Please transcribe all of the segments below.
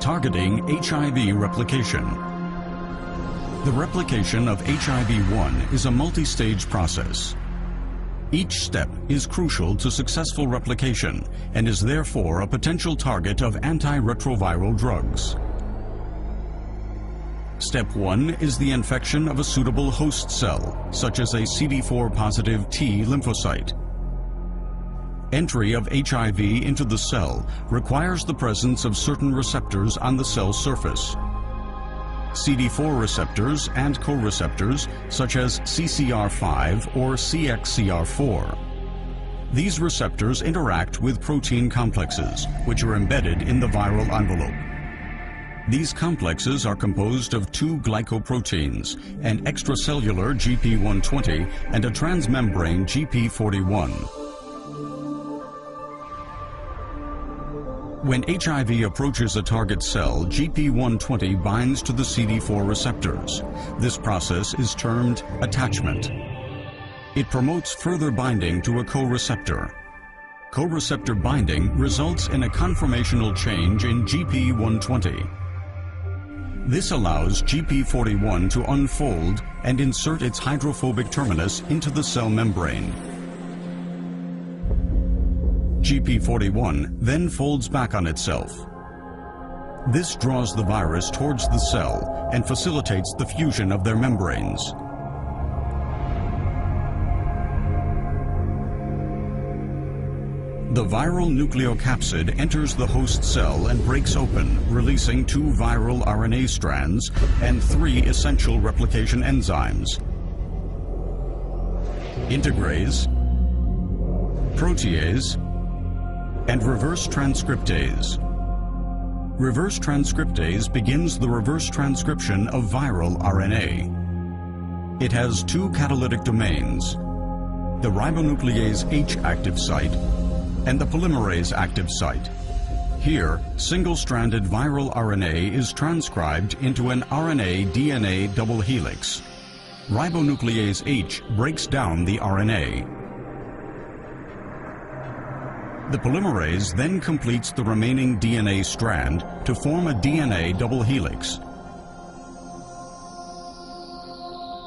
Targeting HIV replication. The replication of HIV-1 is a multi-stage process. Each step is crucial to successful replication and is therefore a potential target of antiretroviral drugs. Step 1 is the infection of a suitable host cell, such as a CD4-positive T lymphocyte. Entry of HIV into the cell requires the presence of certain receptors on the cell surface. CD4 receptors and co-receptors such as CCR5 or CXCR4. These receptors interact with protein complexes, which are embedded in the viral envelope. These complexes are composed of two glycoproteins, an extracellular GP120 and a transmembrane GP41. When HIV approaches a target cell, GP120 binds to the CD4 receptors. This process is termed attachment. It promotes further binding to a co-receptor. Co-receptor binding results in a conformational change in GP120. This allows GP41 to unfold and insert its hydrophobic terminus into the cell membrane. GP41 then folds back on itself. This draws the virus towards the cell and facilitates the fusion of their membranes. The viral nucleocapsid enters the host cell and breaks open, releasing 2 viral RNA strands and 3 essential replication enzymes: integrase, protease, and reverse transcriptase. Reverse transcriptase begins the reverse transcription of viral RNA. It has 2 catalytic domains: the ribonuclease H active site and the polymerase active site. Here, single-stranded viral RNA is transcribed into an RNA-DNA double helix. Ribonuclease H breaks down the RNA. The polymerase then completes the remaining DNA strand to form a DNA double helix.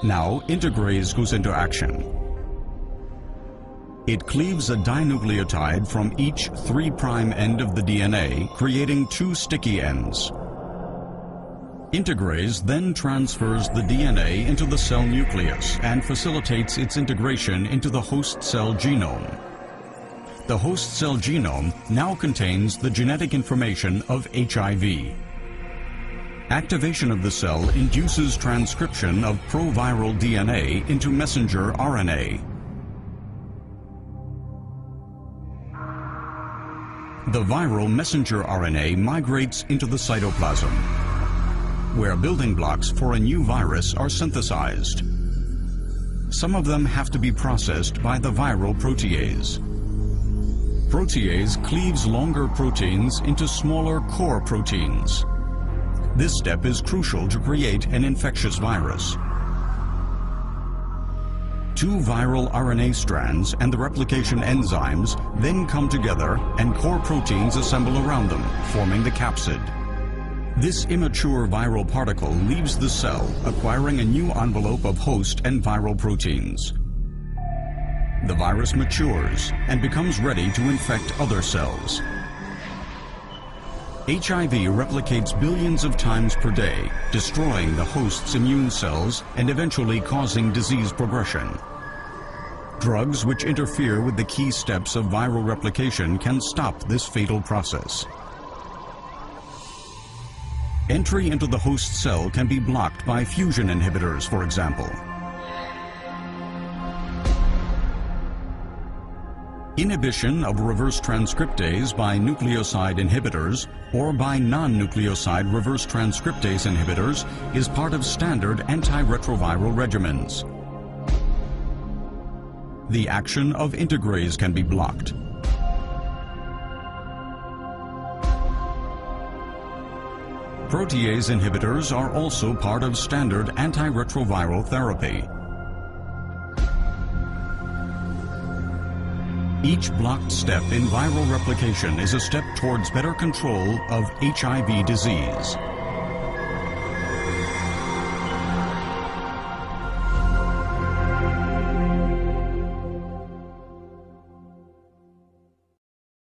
Now, integrase goes into action. It cleaves a dinucleotide from each 3' end of the DNA, creating 2 sticky ends. Integrase then transfers the DNA into the cell nucleus and facilitates its integration into the host cell genome. The host cell genome now contains the genetic information of HIV. Activation of the cell induces transcription of proviral DNA into messenger RNA. The viral messenger RNA migrates into the cytoplasm, where building blocks for a new virus are synthesized. Some of them have to be processed by the viral protease. Protease cleaves longer proteins into smaller core proteins. This step is crucial to create an infectious virus. 2 viral RNA strands and the replication enzymes then come together and core proteins assemble around them, forming the capsid. This immature viral particle leaves the cell, acquiring a new envelope of host and viral proteins. The virus matures and becomes ready to infect other cells. HIV replicates billions of times per day, destroying the host's immune cells and eventually causing disease progression. Drugs which interfere with the key steps of viral replication can stop this fatal process. Entry into the host cell can be blocked by fusion inhibitors, for example. Inhibition of reverse transcriptase by nucleoside inhibitors or by non-nucleoside reverse transcriptase inhibitors is part of standard antiretroviral regimens. The action of integrase can be blocked. Protease inhibitors are also part of standard antiretroviral therapy. Each blocked step in viral replication is a step towards better control of HIV disease.